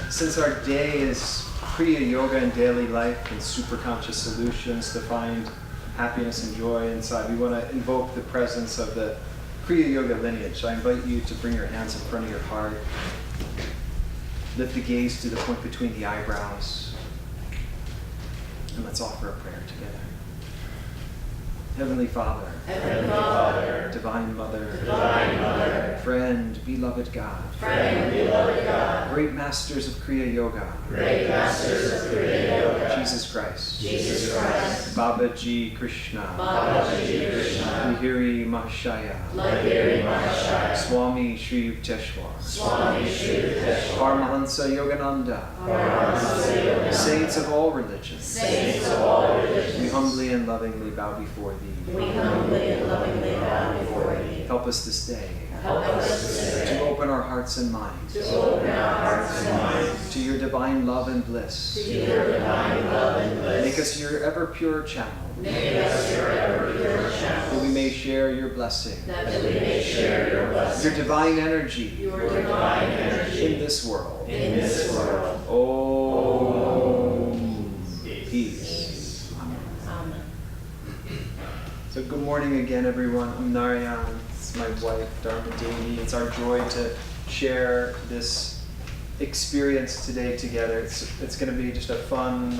Since our day is Kriya Yoga in daily life and superconscious solutions to find happiness and joy inside, we want to invoke the presence of the Kriya Yoga lineage. So I invite you to bring your hands in front of your heart. Lift the gaze to the point between the eyebrows. And let's offer a prayer together. Heavenly Father, Heavenly Father, Divine Mother, Divine Mother, Friend, Beloved God, Friend, Beloved God, Great Masters of Kriya Yoga, Great Masters of Kriya Yoga, Jesus Christ, Jesus Christ, Babaji Krishna, Babaji Krishna, Lahiri Mahashaya, Lahiri Mahashaya, Swami Shri Yukteswar, Swami Shri Yukteswar, Paramahansa Yogananda, Paramahansa Yogananda, Saints of all religions, Saints of all religions, we humbly and lovingly bow before Thee. we humbly and lovingly bow before Thee. Help us this day Help us this day to open our hearts and minds to open our hearts and minds to Your divine love and bliss. to Your divine love and bliss. Make us Your ever pure channel, Make us Your ever pure channel, that we may share Your blessing, that we may share Your blessing, Your divine energy Your divine energy in this world. in this world. Om. Peace. Amen. So good morning again, everyone. I'm Narayan. It's my wife, Dharma Devi. It's our joy to share this experience today together. It's going to be just a fun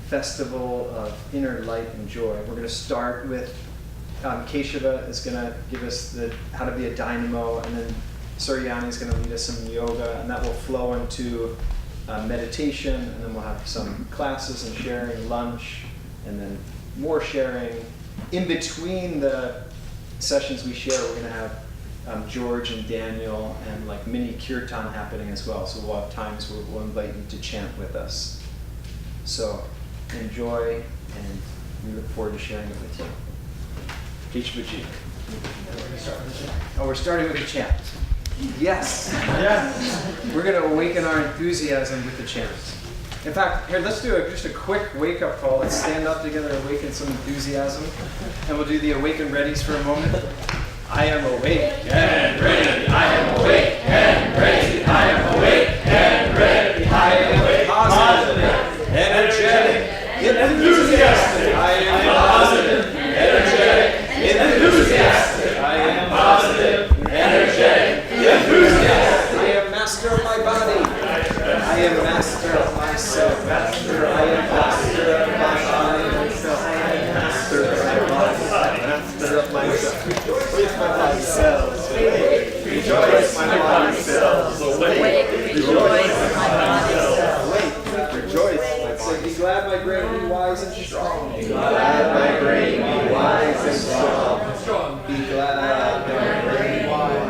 festival of inner light and joy. We're going to start with Keshava is going to give us how to be a dynamo, and then Suryani is going to lead us some yoga, and that will flow into meditation, and then we'll have some classes and sharing, lunch, and then more sharing. In between the sessions we share, we're going to have George and Daniel and like mini kirtan happening as well. So we'll have times where we'll invite you to chant with us. So enjoy, and we look forward to sharing it with you. Keshavaji. Oh, we're starting with a chant. Yes. Yes. We're going to awaken our enthusiasm with the chant. In fact, here, let's do just a quick wake-up call. Let's stand up together, awaken some enthusiasm. And we'll do the awake and readies for a moment. I am awake and ready. I am awake and ready. I am awake and ready. I am positive, energetic, enthusiastic. I am positive, energetic, enthusiastic. I am positive, energetic, enthusiastic. I am master of my body. I am master of myself. I am master of my body. I am master of my body. Master of myself. Rejoice my body cells. Rejoice my body cells. Awake. Rejoice my body cells. Awake. Rejoice my body. Be glad my brain be wise and strong. Be glad my brain be wise and strong. Be glad my brain be wise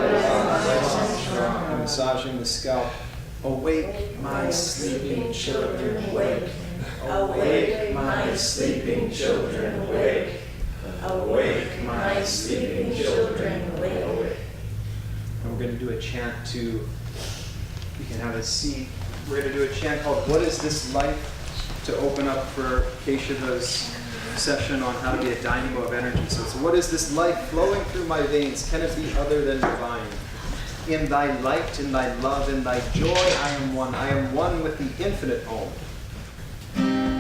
and strong. I'm massaging the scalp. Awake, my sleeping children, awake. Awake, my sleeping children, awake. Awake, my sleeping children, awake. And we're going to do a chant you can have a seat. We're going to do a chant called What is This Life? To open up for Keshava's session on how to be a dynamo of energy. So it's what is this life flowing through my veins? Can it be other than divine? In thy light, in thy love, in thy joy, I am one. I am one with the infinite Om. I am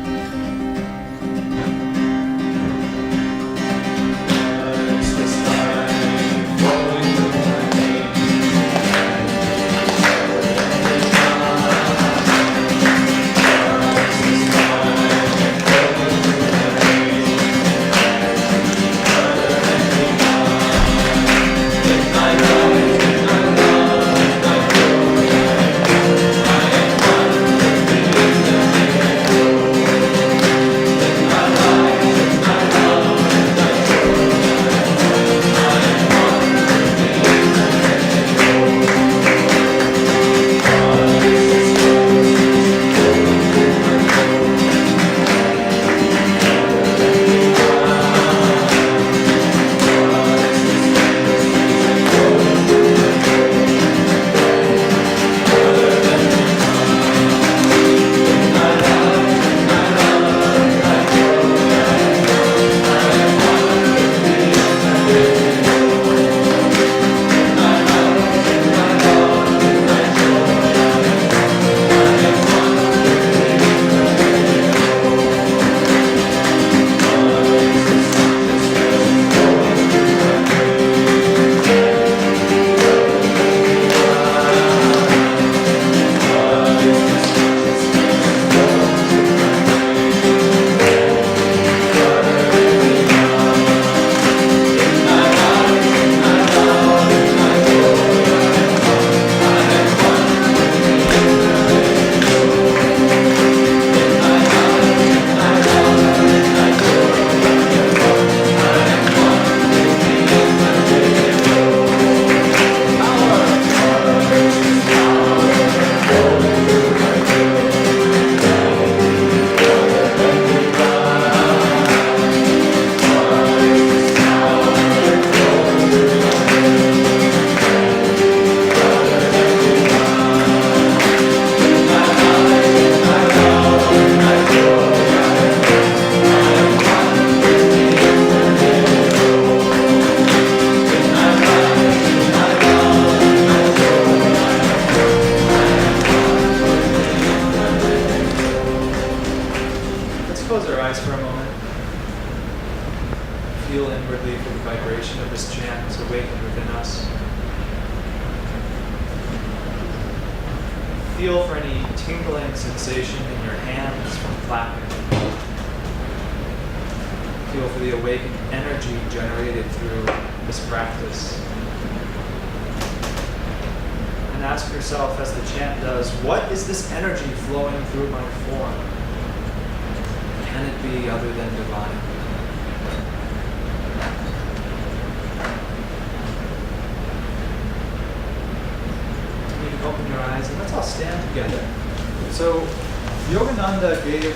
feel for any tingling sensation in your hands from clapping. Feel for the awakened energy generated through this practice. And ask yourself as the chant does, what is this energy flowing through my form? Can it be other than divine? You can open your eyes and let's all stand together. So Yogananda gave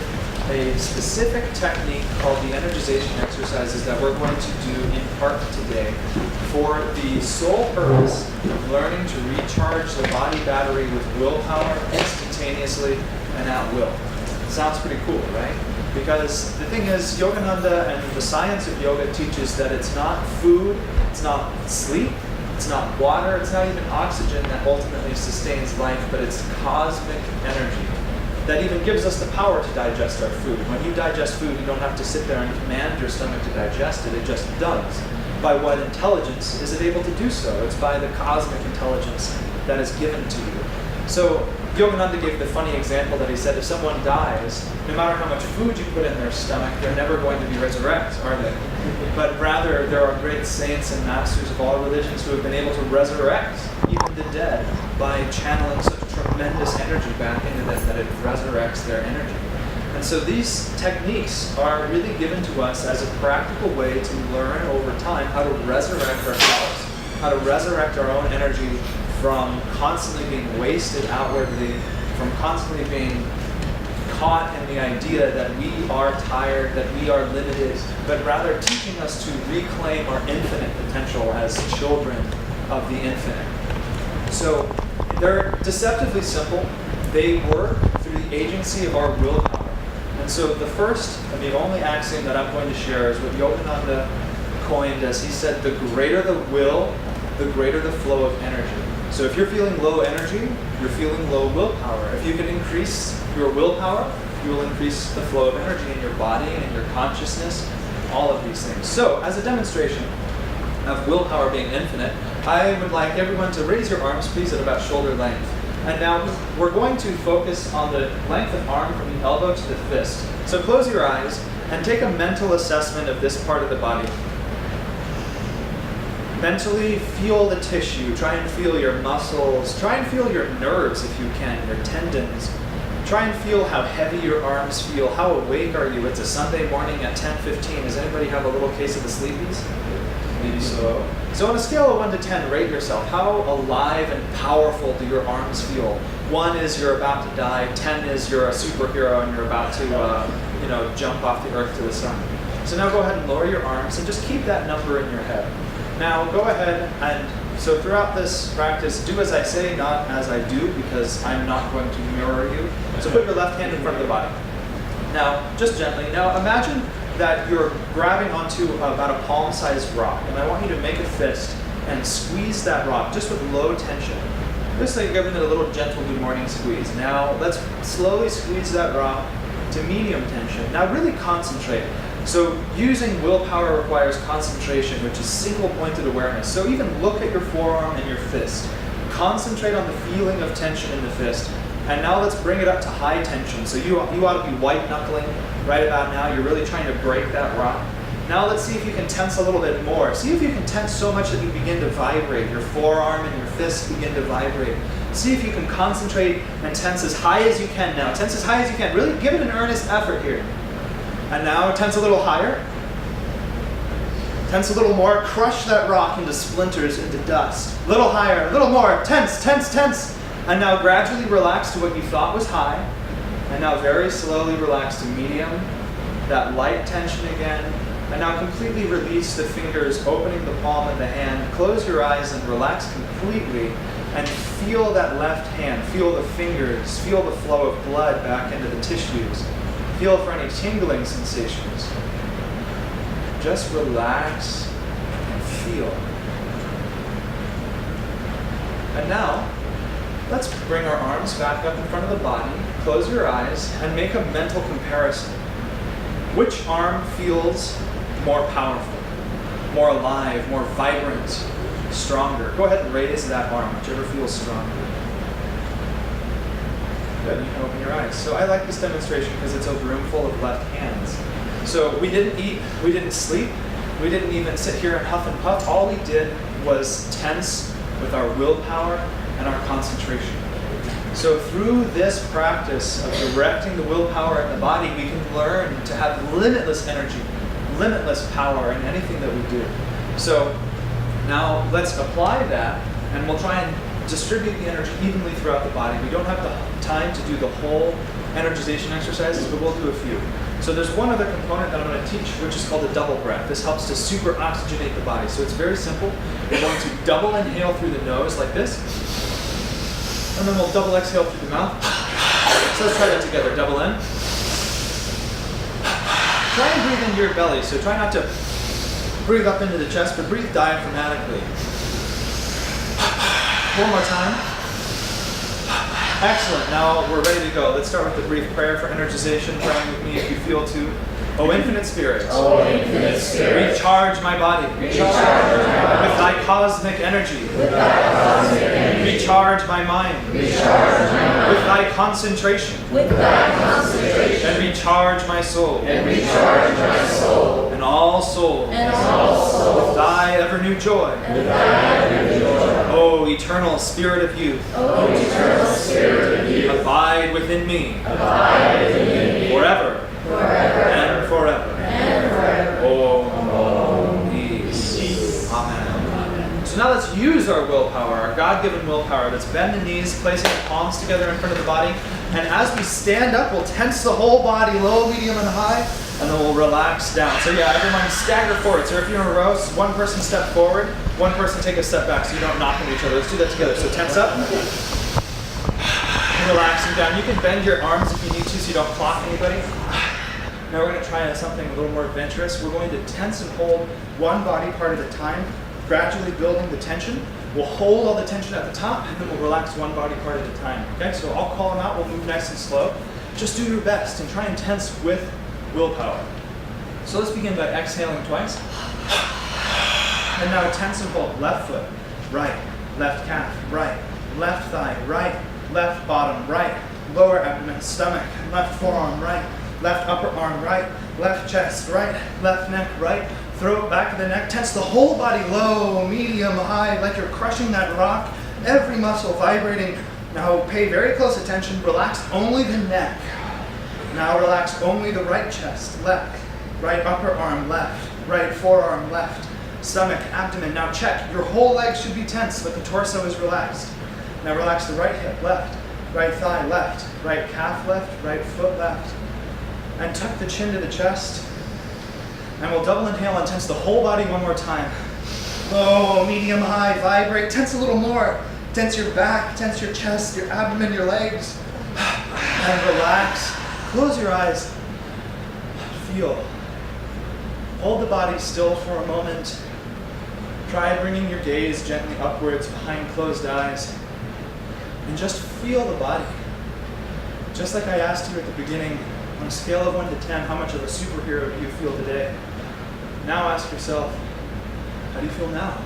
a specific technique called the energization exercises that we're going to do in part today for the sole purpose of learning to recharge the body battery with willpower instantaneously and at will. Sounds pretty cool, right? Because the thing is, Yogananda and the science of yoga teaches that it's not food, it's not sleep, it's not water, it's not even oxygen that ultimately sustains life, but it's cosmic energy that even gives us the power to digest our food. When you digest food, you don't have to sit there and command your stomach to digest it, it just does. By what intelligence is it able to do so? It's by the cosmic intelligence that is given to you. So Yogananda gave the funny example that he said if someone dies, no matter how much food you put in their stomach, they're never going to be resurrected, are they? But rather, there are great saints and masters of all religions who have been able to resurrect even the dead by channeling such tremendous energy back into them that it resurrects their energy. And so these techniques are really given to us as a practical way to learn over time how to resurrect ourselves, how to resurrect our own energy from constantly being wasted outwardly, from constantly being caught in the idea that we are tired, that we are limited, but rather teaching us to reclaim our infinite potential as children of the infinite. So they're deceptively simple. They work through the agency of our willpower. And so the first and the only axiom that I'm going to share is what Yogananda coined as, he said, the greater the will, the greater the flow of energy. So if you're feeling low energy, you're feeling low willpower. If you can increase your willpower, you will increase the flow of energy in your body and in your consciousness, all of these things. So as a demonstration of willpower being infinite, I would like everyone to raise your arms, please, at about shoulder length. And now we're going to focus on the length of arm from the elbow to the fist. So close your eyes and take a mental assessment of this part of the body. Mentally feel the tissue, try and feel your muscles, try and feel your nerves if you can, your tendons. Try and feel how heavy your arms feel, how awake are you? It's a Sunday morning at 10:15. Does anybody have a little case of the sleepies? Maybe so. So on a scale of 1 to 10, rate yourself. How alive and powerful do your arms feel? 1 is you're about to die, 10 is you're a superhero and you're about to jump off the earth to the sun. So now go ahead and lower your arms and just keep that number in your head. Now go ahead and, so throughout this practice, do as I say, not as I do, because I'm not going to mirror you. So put your left hand in front of the body. Now, just gently. Now imagine that you're grabbing onto about a palm-sized rock, and I want you to make a fist and squeeze that rock, just with low tension. Just like giving it a little gentle good morning squeeze. Now let's slowly squeeze that rock to medium tension. Now really concentrate. So using willpower requires concentration, which is single-pointed awareness. So even look at your forearm and your fist. Concentrate on the feeling of tension in the fist. And now let's bring it up to high tension. So you ought to be white-knuckling right about now. You're really trying to break that rock. Now let's see if you can tense a little bit more. See if you can tense so much that you begin to vibrate. Your forearm and your fist begin to vibrate. See if you can concentrate and tense as high as you can now. Tense as high as you can. Really give it an earnest effort here. And now tense a little higher. Tense a little more. Crush that rock into splinters, into dust. A little higher, a little more. Tense, tense, tense. And now gradually relax to what you thought was high. And now very slowly relax to medium. That light tension again. And now completely release the fingers, opening the palm of the hand. Close your eyes and relax completely. And feel that left hand. Feel the fingers. Feel the flow of blood back into the tissues. Feel for any tingling sensations. Just relax and feel. And now, let's bring our arms back up in front of the body, close your eyes, and make a mental comparison. Which arm feels more powerful, more alive, more vibrant, stronger? Go ahead and raise that arm, whichever feels stronger. Good, you can open your eyes. So I like this demonstration because it's a room full of left hands. So we didn't eat, we didn't sleep, we didn't even sit here and huff and puff. All we did was tense with our willpower and our concentration. So through this practice of directing the willpower in the body, we can learn to have limitless energy, limitless power in anything that we do. So now let's apply that, and we'll try and distribute the energy evenly throughout the body. We don't have the time to do the whole energization exercises, but we'll do a few. So there's one other component that I'm going to teach, which is called a double breath. This helps to super oxygenate the body. So it's very simple. We're going to double inhale through the nose like this, and then we'll double exhale through the mouth. So let's try that together. Double in. Try and breathe into your belly. So try not to breathe up into the chest, but breathe diaphragmatically. One more time. Excellent. Now we're ready to go. Let's start with the brief prayer for energization. Praying with me if you feel to. O infinite spirit. O infinite spirit. Recharge my body. Recharge my body. With thy cosmic energy. With thy cosmic energy. Recharge my mind. Recharge my mind. With thy concentration. With thy concentration. And recharge my soul. And recharge my soul. And all souls. And all souls. With thy ever new joy. With thy ever new joy. O eternal spirit of youth. O eternal spirit of youth. Abide within me. Abide within me. Forever. Forever. And forever. And forever. Om. Peace. Amen. So now let's use our willpower, our God-given willpower. Let's bend the knees, placing the palms together in front of the body. And as we stand up, we'll tense the whole body, low, medium, and high. And then we'll relax down. So yeah, everyone stagger forward. So if you're in a row, one person step forward, one person take a step back so you don't knock into each other. Let's do that together. So tense up. Relaxing down. You can bend your arms if you need to so you don't clock anybody. Now we're going to try something a little more adventurous. We're going to tense and hold one body part at a time, gradually building the tension. We'll hold all the tension at the top, and then we'll relax one body part at a time. Okay, so I'll call them out. We'll move nice and slow. Just do your best and try and tense with willpower. So let's begin by exhaling twice. And now tense and hold. Left foot, right. Left calf, right. Left thigh, right. Left bottom, right. Lower abdomen, stomach. Left forearm, right. Left upper arm, right. Left chest, right. Left neck, right. Throat, back of the neck. Tense the whole body, low, medium, high, like you're crushing that rock. Every muscle vibrating. Now pay very close attention. Relax only the neck. Now relax only the right chest, left. Right upper arm, left. Right forearm, left. Stomach, abdomen. Now check. Your whole leg should be tense, but the torso is relaxed. Now relax the right hip, left. Right thigh, left. Right calf, left. Right foot, left. And tuck the chin to the chest. And we'll double inhale and tense the whole body one more time. Low, medium, high, vibrate. Tense a little more. Tense your back, tense your chest, your abdomen, your legs. And relax. Close your eyes. Feel. Hold the body still for a moment. Try bringing your gaze gently upwards behind closed eyes. And just feel the body. Just like I asked you at the beginning, on a scale of 1 to 10, how much of a superhero do you feel today? Now ask yourself, how do you feel now?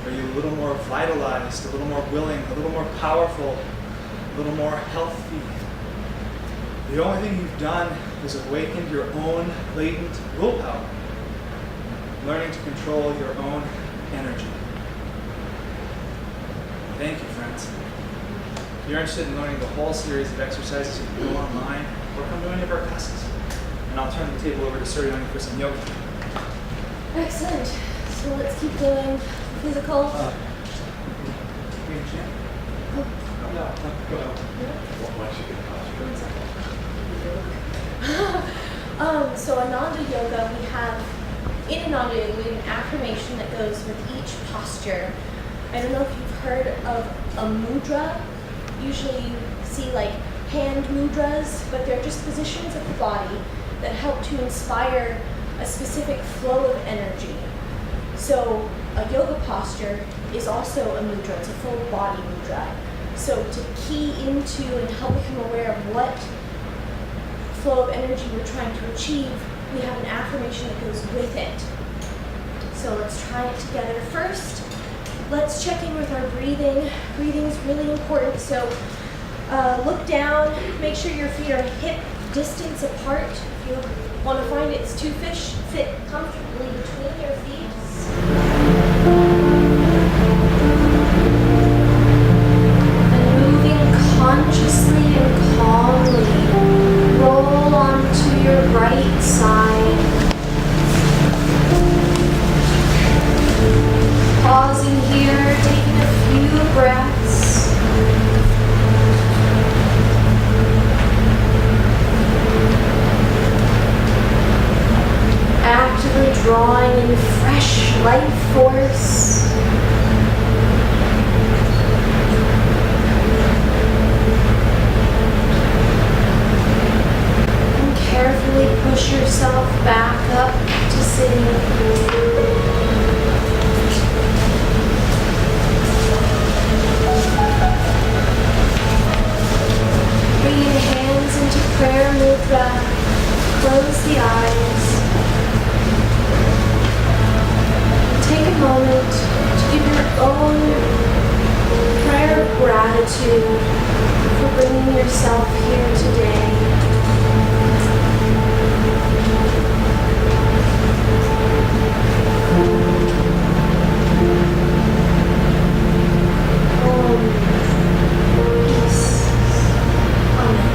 Are you a little more vitalized, a little more willing, a little more powerful, a little more healthy? The only thing you've done is awakened your own latent willpower, learning to control your own energy. Thank you, friends. If you're interested in learning the whole series of exercises, you can go online or come to any of our classes. And I'll turn the table over to Suryani for some yoga. Excellent. So let's keep going. Physical. Oh. So Ananda Yoga, in Ananda Yoga, we have an affirmation that goes with each posture. I don't know if you've heard of a mudra. Usually you see like hand mudras, but they're just positions of the body that help to inspire a specific flow of energy. So a yoga posture is also a mudra. It's a full body mudra. So to key into and help become aware of what flow of energy we're trying to achieve, we have an affirmation that goes with it. So let's try it together. First, let's check in with our breathing. Breathing is really important. So Look down, make sure your feet are hip distance apart. If you want to find it's two fish, fit comfortably between your feet. And moving consciously and calmly, roll onto your right side. Pausing here, taking a few breaths. Actively drawing in fresh life force. And carefully push yourself back up to sitting. Bringing hands into prayer mudra, close the eyes. Take a moment to give your own prayer of gratitude for bringing yourself here today. Peace. Amen.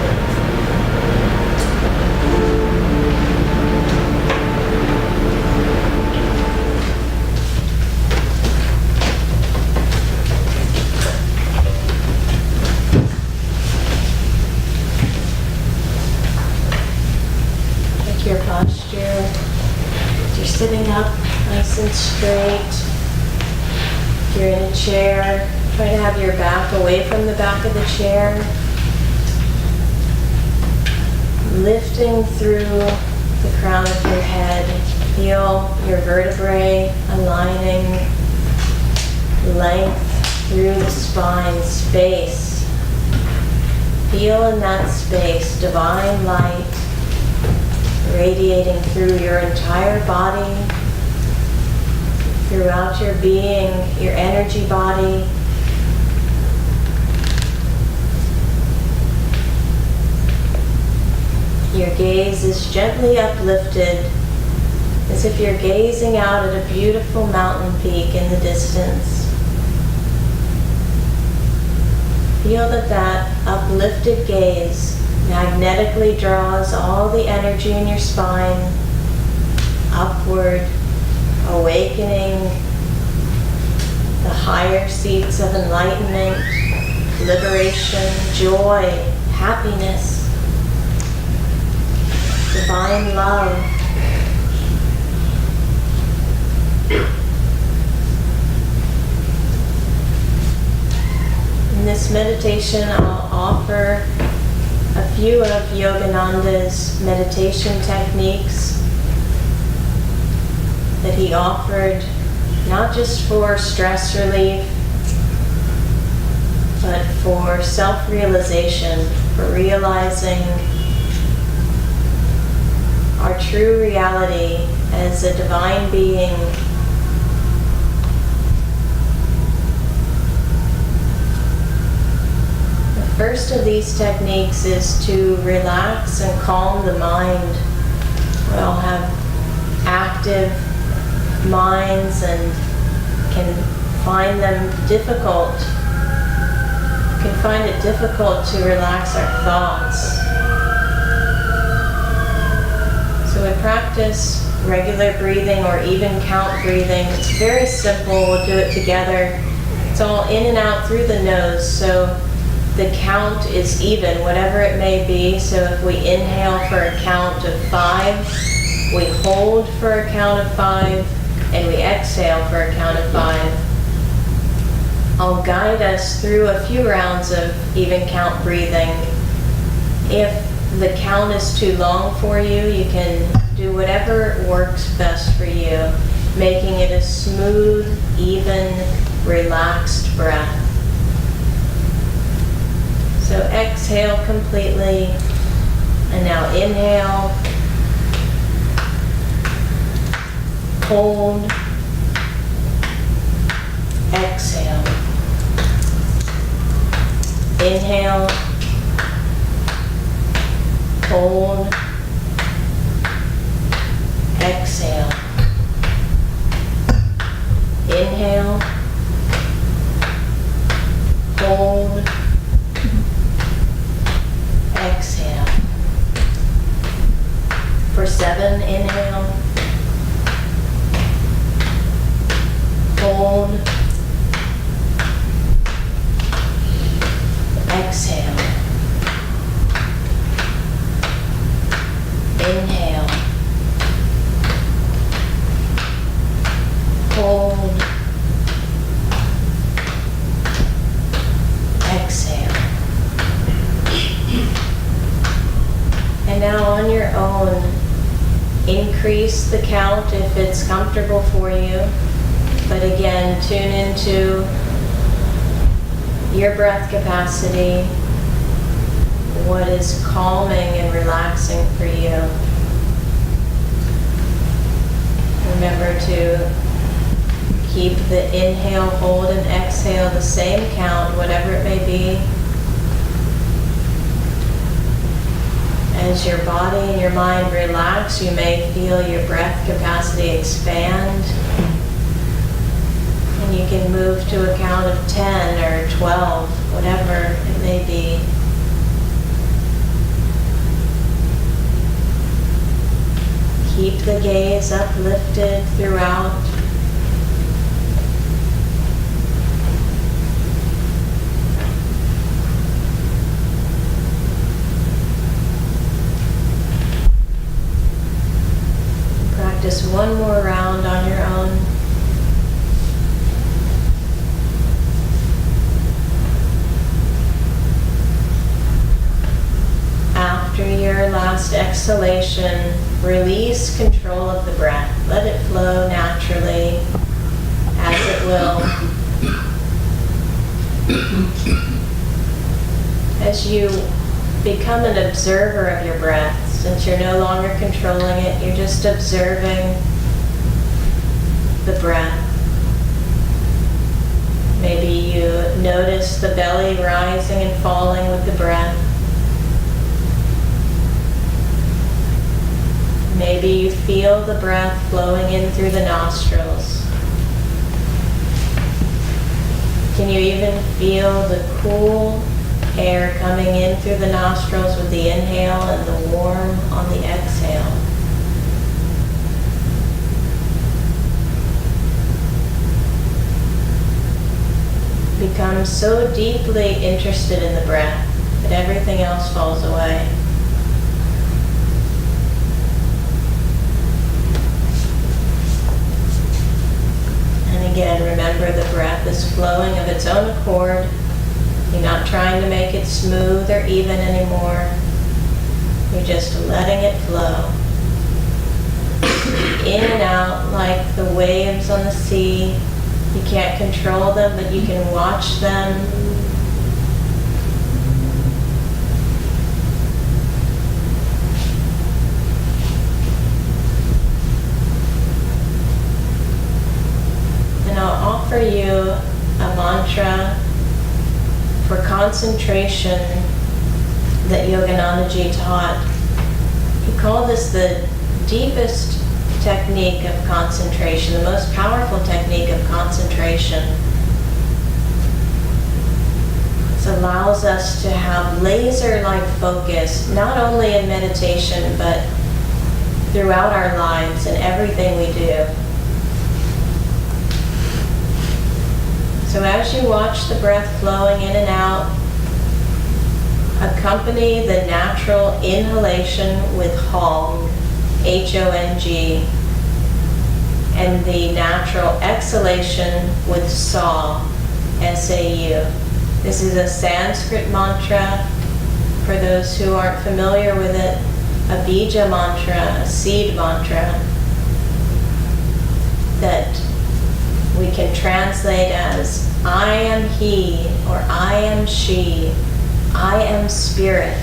Your posture. You're sitting up nice and straight. If you're in a chair, try to have your back away from the back of the chair. Lifting through the crown of your head. Feel your vertebrae aligning, length through the spine, space. Feel in that space divine light radiating through your entire body, throughout your being, your energy body. Your gaze is gently uplifted as if you're gazing out at a beautiful mountain peak in the distance. Feel that uplifted gaze magnetically draws all the energy in your spine upward, awakening the higher seats of enlightenment, liberation, joy, happiness, divine love. In this meditation, I'll offer a few of Yogananda's meditation techniques that he offered not just for stress relief, but for self-realization, for realizing our true reality as a divine being. The first of these techniques is to relax and calm the mind. We all have active minds and can find them difficult. Can find it difficult to relax our thoughts. So we practice regular breathing or even count breathing. It's very simple. We'll do it together. It's all in and out through the nose. So the count is even, whatever it may be. So if we inhale for a count of 5, we hold for a count of 5, and we exhale for a count of 5. I'll guide us through a few rounds of even count breathing. If the count is too long for you, you can do whatever works best for you, making it a smooth, even, relaxed breath. So exhale completely, and now inhale, hold, exhale. Inhale, Hold. Exhale. Inhale. Hold. Exhale. For 7, inhale. Hold. Exhale. Inhale. Hold. Exhale. And now on your own, increase the count if it's comfortable for you. But again, tune into your breath capacity, what is calming and relaxing for you. Remember to keep the inhale, hold, and exhale the same count, whatever it may be. As your body and your mind relax, you may feel your breath capacity expand. And you can move to a count of 10 or 12, whatever it may be. Keep the gaze uplifted throughout. Practice one more round on your own. After your last exhalation, release control of the breath. Let it flow naturally as it will. As you become an observer of your breath, since you're no longer controlling it, you're just observing the breath. Maybe you notice the belly rising and falling with the breath. Maybe you feel the breath flowing in through the nostrils. Can you even feel the cool air coming in through the nostrils with the inhale and the warm on the exhale? Become so deeply interested in the breath that everything else falls away. And again, remember the breath is flowing of its own accord. You're not trying to make it smooth or even anymore. You're just letting it flow. In and out like the waves on the sea. You can't control them, but you can watch them. And I'll offer you a mantra for concentration that Yoganandaji taught. He called this the deepest technique of concentration, the most powerful technique of concentration. It allows us to have laser-like focus, not only in meditation, but throughout our lives and everything we do. So as you watch the breath flowing in and out, accompany the natural inhalation with Hong, H-O-N-G, and the natural exhalation with Sa, S-A-U. This is a Sanskrit mantra. For those who aren't familiar with it, a bija mantra, a seed mantra, that we can translate as I am he, or I am she, I am spirit,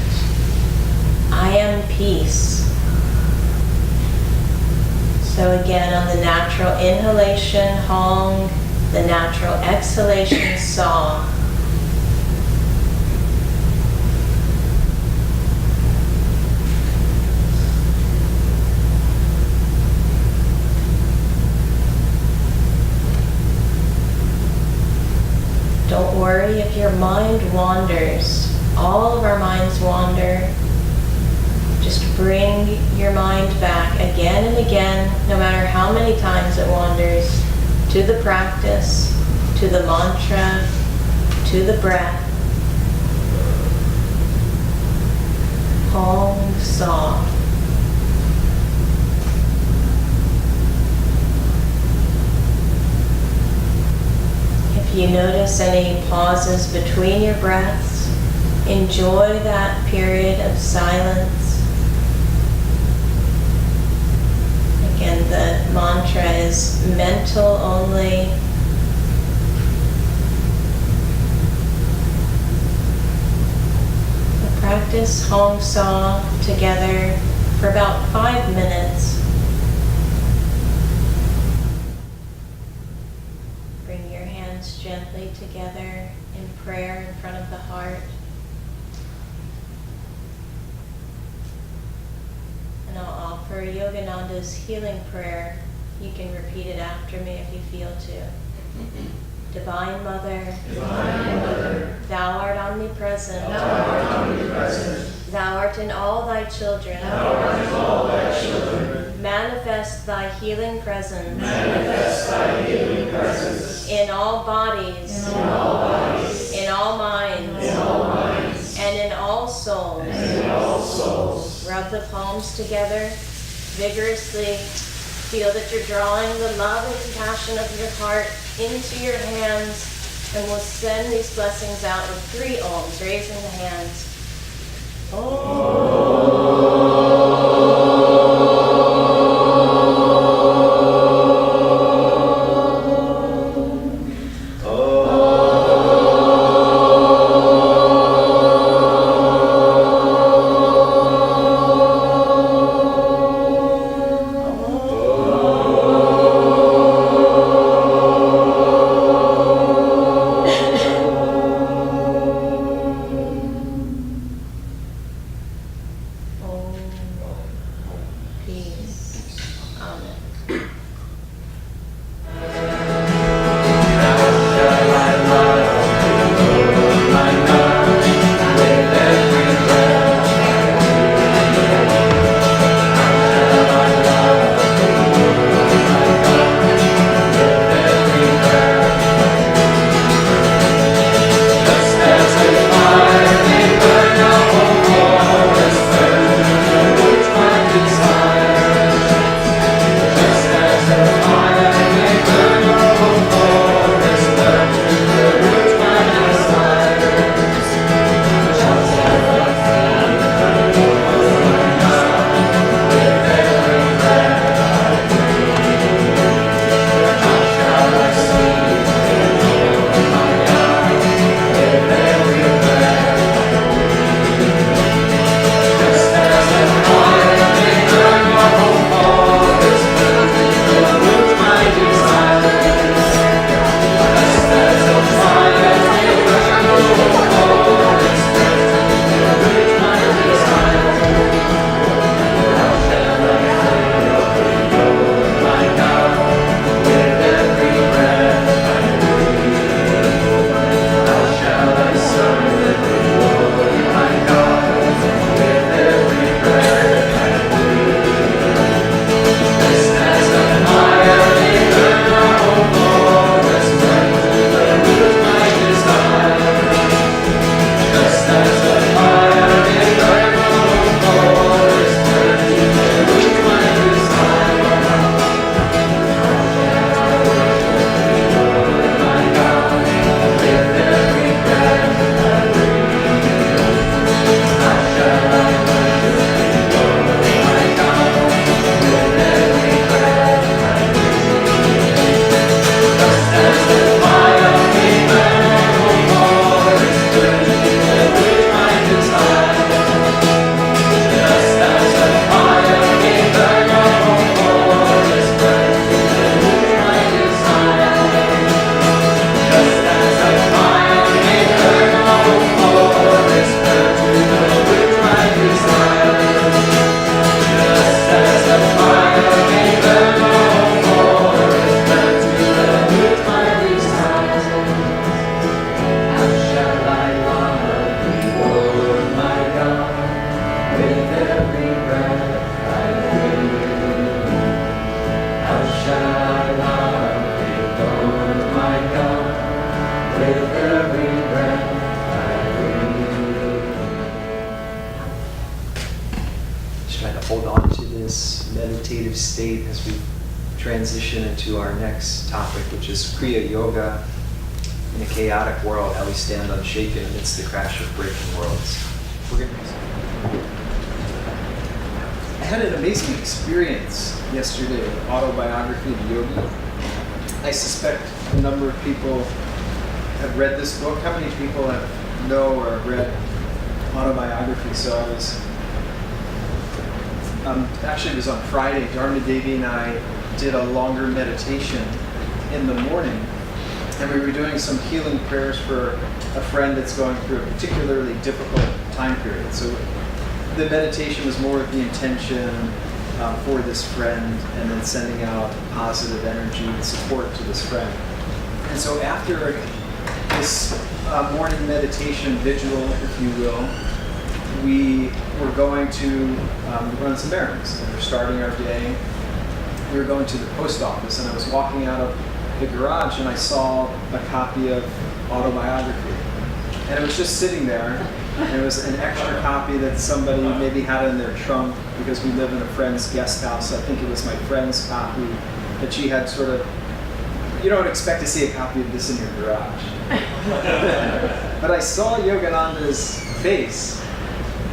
I am peace. So again, on the natural inhalation, Hong, the natural exhalation, Sa. worry if your mind wanders. All of our minds wander. Just bring your mind back again and again, no matter how many times it wanders, to the practice, to the mantra, to the breath. Hong Sa. If you notice any pauses between your breaths, enjoy that period of silence. Again, the mantra is mental only. We'll practice Hong Sa together for about 5 minutes. Bring your hands gently together in prayer in front of the heart. And I'll offer Yogananda's healing prayer. You can repeat it after me if you feel to. Divine Mother, Thou art omnipresent. Thou art in all thy children. Manifest thy healing presence. In all bodies. In all minds. And in all souls. Rub the palms together vigorously. Feel that you're drawing the love and compassion of your heart into your hands, and we'll send these blessings out with 3 ohms, raising the hands. state as we transition into our next topic, which is Kriya Yoga in a chaotic world, how we stand unshaken amidst the crash of breaking worlds. I had an amazing experience yesterday with Autobiography of a Yogi. I suspect a number of people have read this book. How many people know or have read Autobiography? So I was, actually it was on Friday, Dharma Devi and I did a longer meditation in the morning, and we were doing some healing prayers for a friend that's going through a particularly difficult time period. So the meditation was more of the intention for this friend, and then sending out positive energy and support to this friend. And so after this morning meditation vigil, if you will, we were going to run some errands. And we were starting our day. We were going to the post office, and I was walking out of the garage, and I saw a copy of Autobiography. And it was just sitting there. And it was an extra copy that somebody maybe had in their trunk, because we live in a friend's guest house. I think it was my friend's copy that she had sort of, you don't expect to see a copy of this in your garage. But I saw Yogananda's face.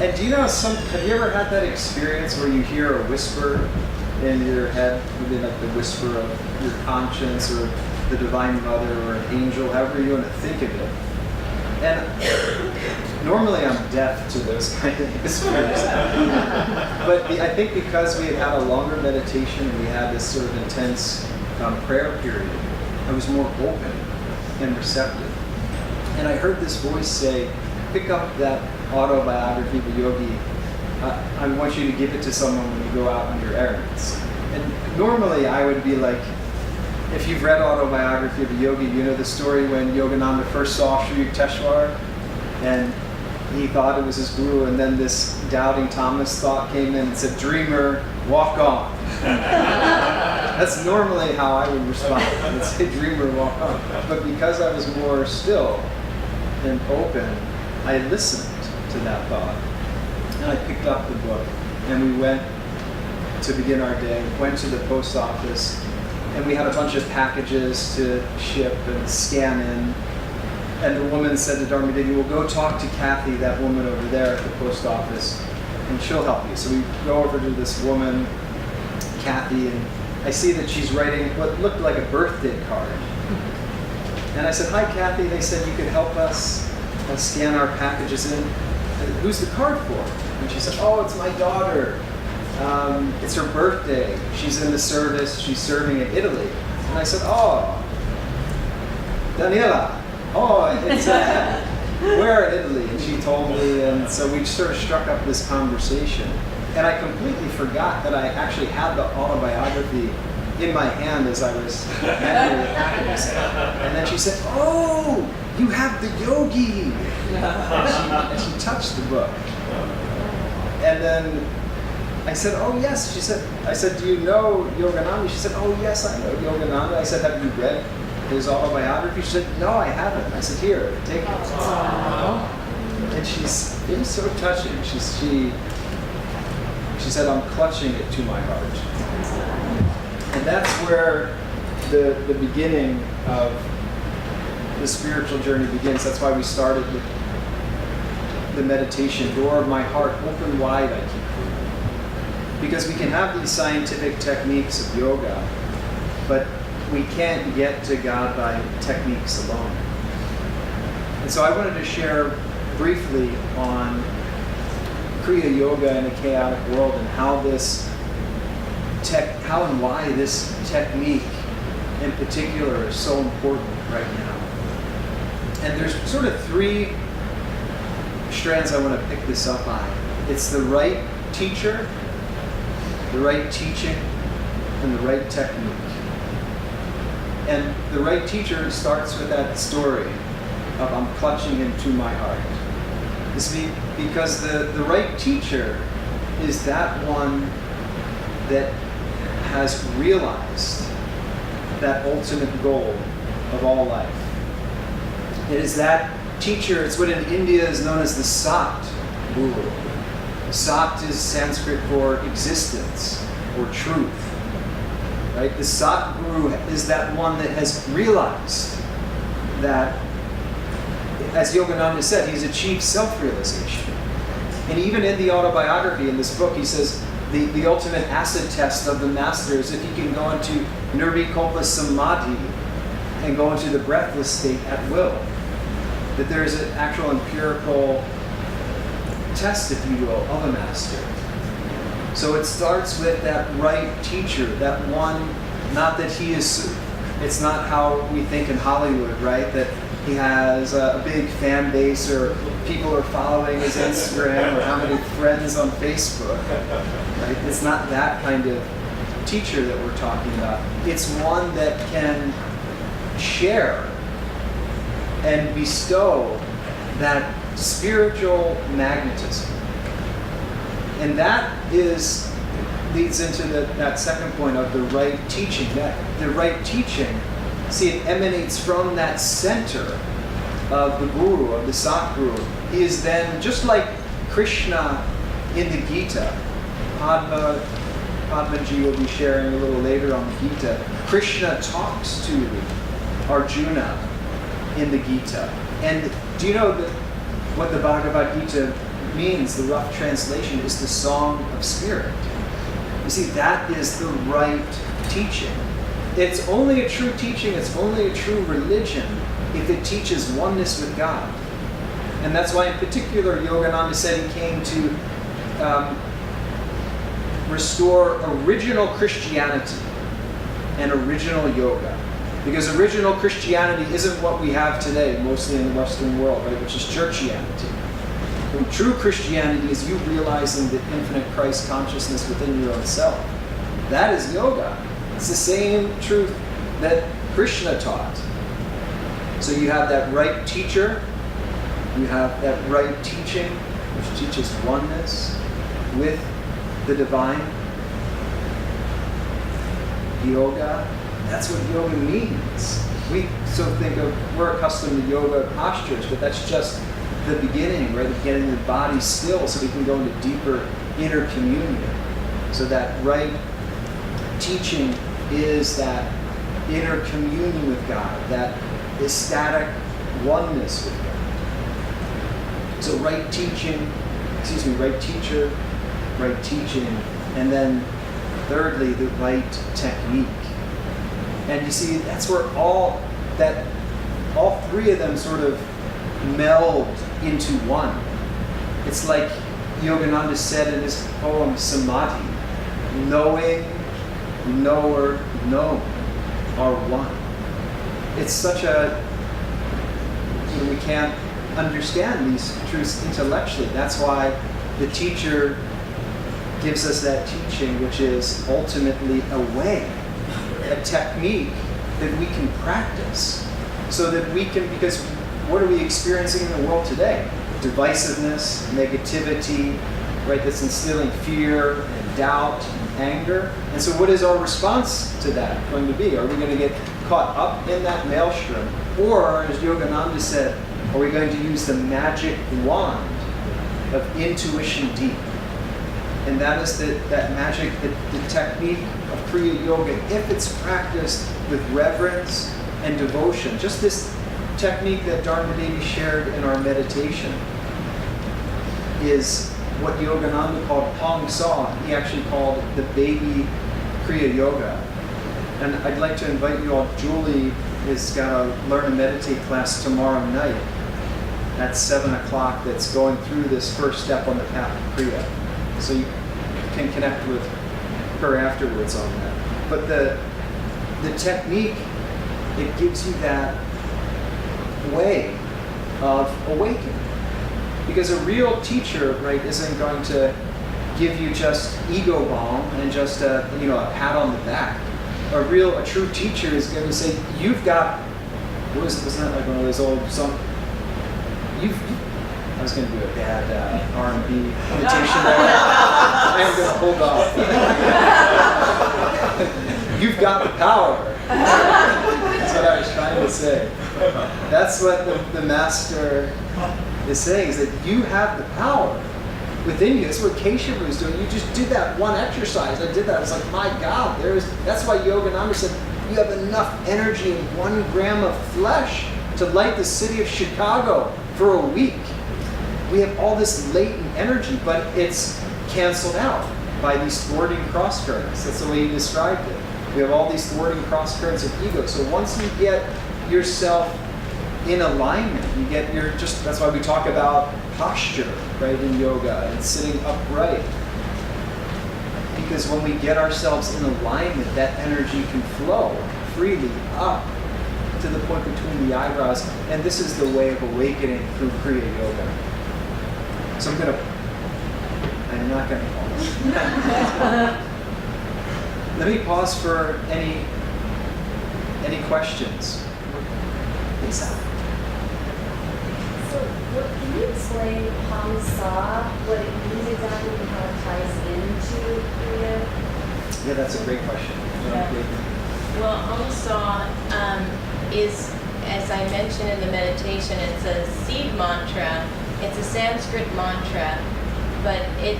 And do you know, have you ever had that experience where you hear a whisper in your head, maybe like the whisper of your conscience or the Divine Mother or an angel, however you want to think of it? And normally I'm deaf to those kind of whispers. But I think because we had had a longer meditation and we had this sort of intense prayer period, I was more open and receptive. And I heard this voice say, pick up that Autobiography of a Yogi. I want you to give it to someone when you go out on your errands. And normally I would be like, if you've read Autobiography of a Yogi, you know the story when Yogananda first saw Sri Yukteswar and he thought it was his guru, and then this doubting Thomas thought came in and said, dreamer, walk on. That's normally how I would respond. I would say, dreamer, walk on. But because I was more still and open, I listened to that thought. And I picked up the book, and we went to begin our day, went to the post office, and we had a bunch of packages to ship and scan in. And the woman said to Dharma Devi, well, go talk to Kathy, that woman over there at the post office, and she'll help you. So we go over to this woman, Kathy, and I see that she's writing what looked like a birthday card. And I said, hi, Kathy. They said you could help us scan our packages in. And who's the card for? And she said, oh, it's my daughter. It's her birthday. She's in the service. She's serving in Italy. And I said, oh, Daniela. Oh, it's where in Italy? And she told me, and so we sort of struck up this conversation. And I completely forgot that I actually had the Autobiography in my hand as I was handling the packages. And then she said, oh, you have the Yogi. And she touched the book. And then I said, oh yes. I said, do you know Yogananda? She said, oh yes, I know Yogananda. I said, have you read his autobiography? She said, no, I haven't. I said, here, take it. Aww. And it was so touching. She said, I'm clutching it to my heart. And that's where the beginning of the spiritual journey begins. That's why we started with the meditation. Door of my heart, open wide, I keep moving. Because we can have these scientific techniques of yoga, but we can't get to God by techniques alone. And so I wanted to share briefly on Kriya Yoga in a chaotic world and how and why this technique in particular is so important right now. And there's sort of three strands I want to pick this up on. It's the right teacher, the right teaching, and the right technique. And the right teacher starts with that story of I'm clutching into my heart. Because the right teacher is that one that has realized that ultimate goal of all life. It is that teacher, it's what in India is known as the Sat Guru. Sat is Sanskrit for existence or truth. right? The Satguru is that one that has realized that, as Yogananda said, he's achieved self-realization. And even in the autobiography, in this book, he says the ultimate acid test of the master is if he can go into nirvikalpa samadhi and go into the breathless state at will. That there is an actual empirical test, if you will, of a master. So it starts with that right teacher, that one, not that he is, it's not how we think in Hollywood, right? That he has a big fan base or people are following his Instagram or how many friends on Facebook, right? It's not that kind of teacher that we're talking about. It's one that can share and bestow that spiritual magnetism. And that leads into that second point of the right teaching. That the right teaching, see, it emanates from that center of the Guru, of the Satguru. He is then, just like Krishna in the Gita, Padmaji will be sharing a little later on the Gita, Krishna talks to Arjuna in the Gita. And do you know that what the Bhagavad Gita means? The rough translation is the song of spirit. You see, that is the right teaching. It's only a true teaching, it's only a true religion if it teaches oneness with God. And that's why in particular Yogananda said he came to restore original Christianity and original yoga. Because original Christianity isn't what we have today, mostly in the Western world, right, which is churchianity. And true Christianity is you realizing the infinite Christ consciousness within your own self. That is yoga. It's the same truth that Krishna taught. So you have that right teacher, you have that right teaching, which teaches oneness with the divine. Yoga, that's what yoga means. We so think of, we're accustomed to yoga postures, but that's just the beginning, right? The getting the body still so we can go into deeper inner communion. So that right teaching is that inner communion with God, that ecstatic oneness with God. So right teaching, right teacher, right teaching, and then thirdly, the right technique. And you see, that's where all three of them sort of meld into one. It's like Yogananda said in his poem Samadhi, knowing, knower, known are one. It's such a, we can't understand these truths intellectually. That's why the teacher gives us that teaching, which is ultimately a way, a technique that we can practice so that we can, because what are we experiencing in the world today? Divisiveness, negativity, right? That's instilling fear and doubt and anger. And so what is our response to that going to be? Are we going to get caught up in that maelstrom? Or, as Yogananda said, are we going to use the magic wand of intuition deep? And that is that magic, the technique of Kriya Yoga, if it's practiced with reverence and devotion. Just this technique that Dharma Devi shared in our meditation is what Yogananda called Pong Saw. He actually called the baby Kriya Yoga. And I'd like to invite you all. Julie has got a Learn and Meditate class tomorrow night at 7 o'clock that's going through this first step on the path of Kriya. So you can connect with her afterwards on that. But the technique, it gives you that way of awakening. Because a real teacher, right, isn't going to give you just ego balm and just a pat on the back. A true teacher is going to say, you've got, wasn't that like one of those old songs? I was going to do a bad R&B imitation there. I am going to hold off. You've got the power. That's what I was trying to say. That's what the master is saying, is that you have the power. within you. That's what Keshav was doing. You just did that one exercise. I did that. I was like, my God, that's why Yogananda said, you have enough energy in 1 gram of flesh to light the city of Chicago for a week. We have all this latent energy, but it's canceled out by these thwarting cross currents. That's the way he described it. We have all these thwarting cross currents of ego. So once you get yourself in alignment, that's why we talk about posture, right, in yoga, and sitting upright. Because when we get ourselves in alignment, that energy can flow freely up to the point between the eyebrows. And this is the way of awakening through Kriya Yoga. So I'm not going to pause. Let me pause for any questions. Lisa. So, can you explain Hong Sa, what it means exactly, and how it ties into Kriya? Yeah, that's a great question. Well, Hong Sa is, as I mentioned in the meditation, it's a seed mantra. It's a Sanskrit mantra, but it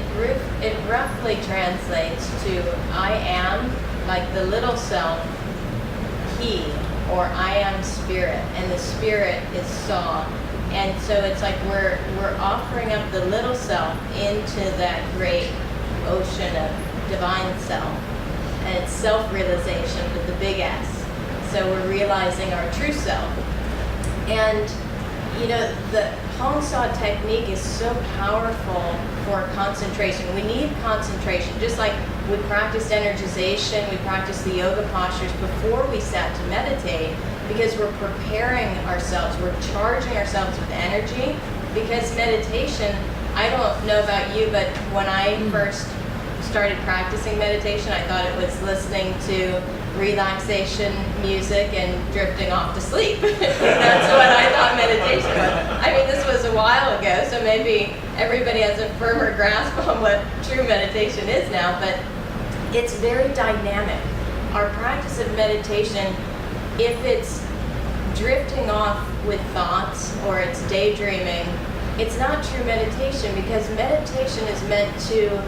roughly translates to I am, like the little self, he, or I am spirit, and the spirit is Sa. And so it's like we're offering up the little self into that great ocean of divine self. And it's self-realization with the big S. So we're realizing our true self. And the Hong Sa technique is so powerful for concentration. We need concentration. Just like we practiced energization, we practiced the yoga postures before we sat to meditate, because we're preparing ourselves, we're charging ourselves with energy. Because meditation, I don't know about you, but when I first started practicing meditation, I thought it was listening to relaxation music and drifting off to sleep. That's what I thought meditation was. I mean, this was a while ago, so maybe everybody has a firmer grasp on what true meditation is now, but it's very dynamic. Our practice of meditation, if it's drifting off with thoughts or it's daydreaming, it's not true meditation, because meditation is meant to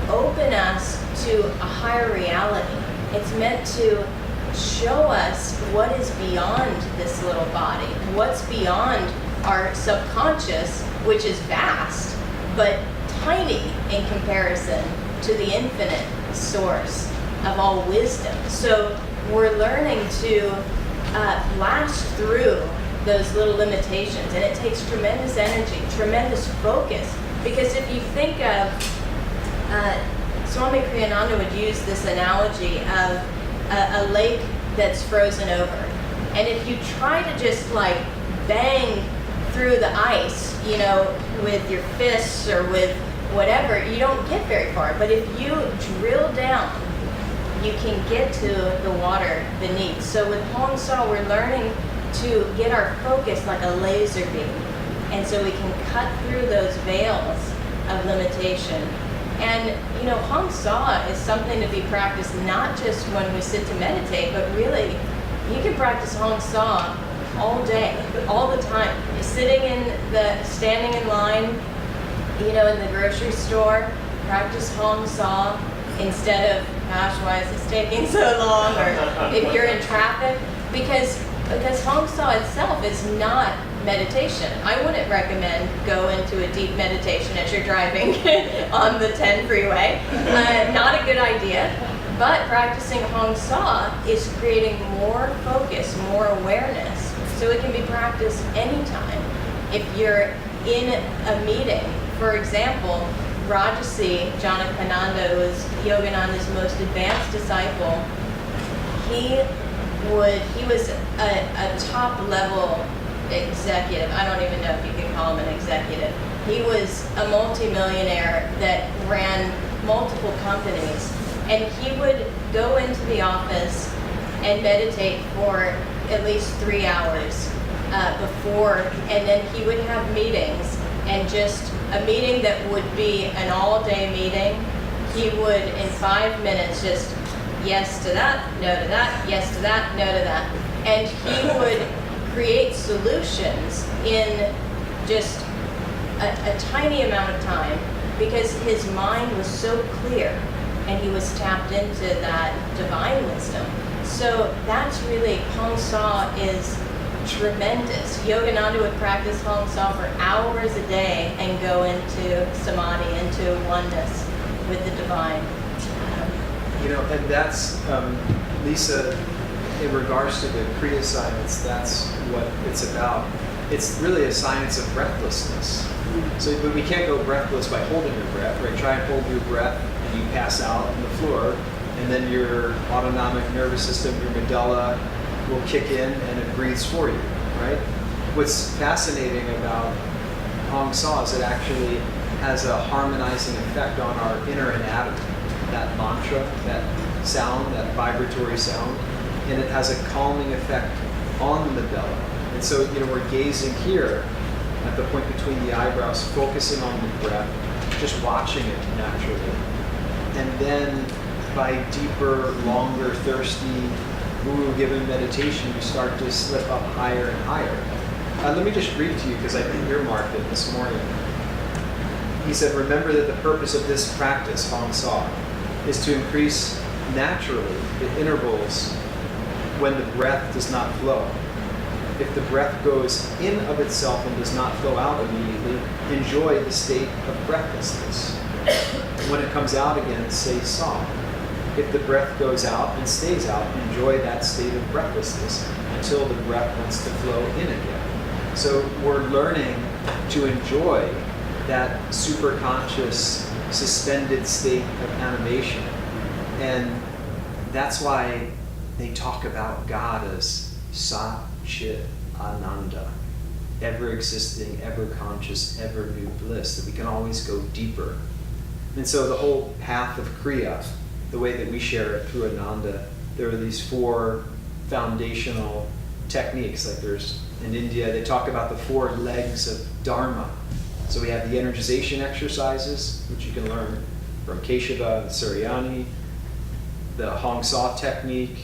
open us to a higher reality. It's meant to show us what is beyond this little body, what's beyond our subconscious, which is vast, but tiny in comparison to the infinite source of all wisdom. So we're learning to blast through those little limitations, and it takes tremendous energy, tremendous focus, because if you think of Swami Kriyananda would use this analogy of a lake that's frozen over. And if you try to just like bang through the ice, with your fists or with whatever, you don't get very far. But if you drill down, you can get to the water beneath. So with Hong Sa, we're learning to get our focus like a laser beam. And so we can cut through those veils of limitation. And, Hong Sa is something to be practiced not just when we sit to meditate, but really, you can practice Hong Sa all day, all the time. Standing in line, in the grocery store, practice Hong Sa instead of, gosh, why is this taking so long? Or if you're in traffic, because Hong Sa itself is not meditation. I wouldn't recommend go into a deep meditation as you're driving on the 10 freeway. Not a good idea. But practicing Hong Sa is creating more focus, more awareness. So it can be practiced anytime. If you're in a meeting, for example, Rajasi Janakananda, who was Yogananda's most advanced disciple, he was a top level executive. I don't even know if you can call him an executive. He was a multimillionaire that ran multiple companies, and he would go into the office and meditate for at least 3 hours before, and then he would have meetings, and just a meeting that would be an all-day meeting, he would in 5 minutes just yes to that, no to that, yes to that, no to that, and he would create solutions in just a tiny amount of time because his mind was so clear and he was tapped into that divine wisdom. So that's really, Hong Sa is tremendous. Yogananda would practice Hong Sa for hours a day and go into samadhi, into oneness with the divine. You know, and that's, Lisa, in regards to the Kriya science, that's what it's about. It's really a science of breathlessness. So, but we can't go breathless by holding your breath, right? Try and hold your breath and you pass out on the floor, and then your autonomic nervous system, your medulla, will kick in and it breathes for you, right? What's fascinating about Hong Sa is it actually has a harmonizing effect on our inner anatomy. That mantra, that sound, that vibratory sound, and it has a calming effect on the medulla. And so, you know, we're gazing here at the point between the eyebrows, focusing on the breath, just watching it naturally. And then by deeper, longer, thirsty, guru-given meditation, you start to slip up higher and higher. Let me just read to you, because I earmarked it this morning. He said, remember that the purpose of this practice, Hong Sa, is to increase naturally the intervals when the breath does not flow. If the breath goes in of itself and does not flow out immediately, enjoy the state of breathlessness. When it comes out again, say Sa. If the breath goes out and stays out, enjoy that state of breathlessness until the breath wants to flow in again. So we're learning to enjoy that superconscious, suspended state of animation. And that's why they talk about God as Sat Chit Ananda, ever existing, ever conscious, ever new bliss, that we can always go deeper. And so the whole path of Kriya, the way that we share it through Ananda, there are these 4 foundational techniques. Like there's, in India, they talk about the 4 legs of Dharma. So we have the energization exercises, which you can learn from Keshava and Suryani, the Hong Sa technique,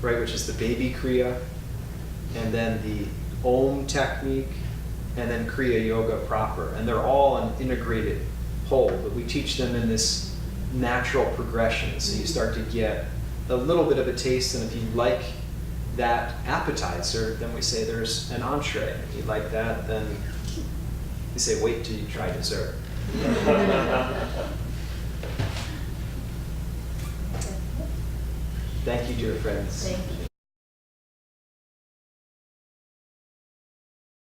right, which is the baby Kriya, and then the Om technique, and then Kriya Yoga proper. And they're all an integrated whole, but we teach them in this natural progression. So you start to get a little bit of a taste, and if you like that appetizer, then we say there's an entree. If you like that, then we say wait till you try dessert. Thank you, dear friends. Thank you.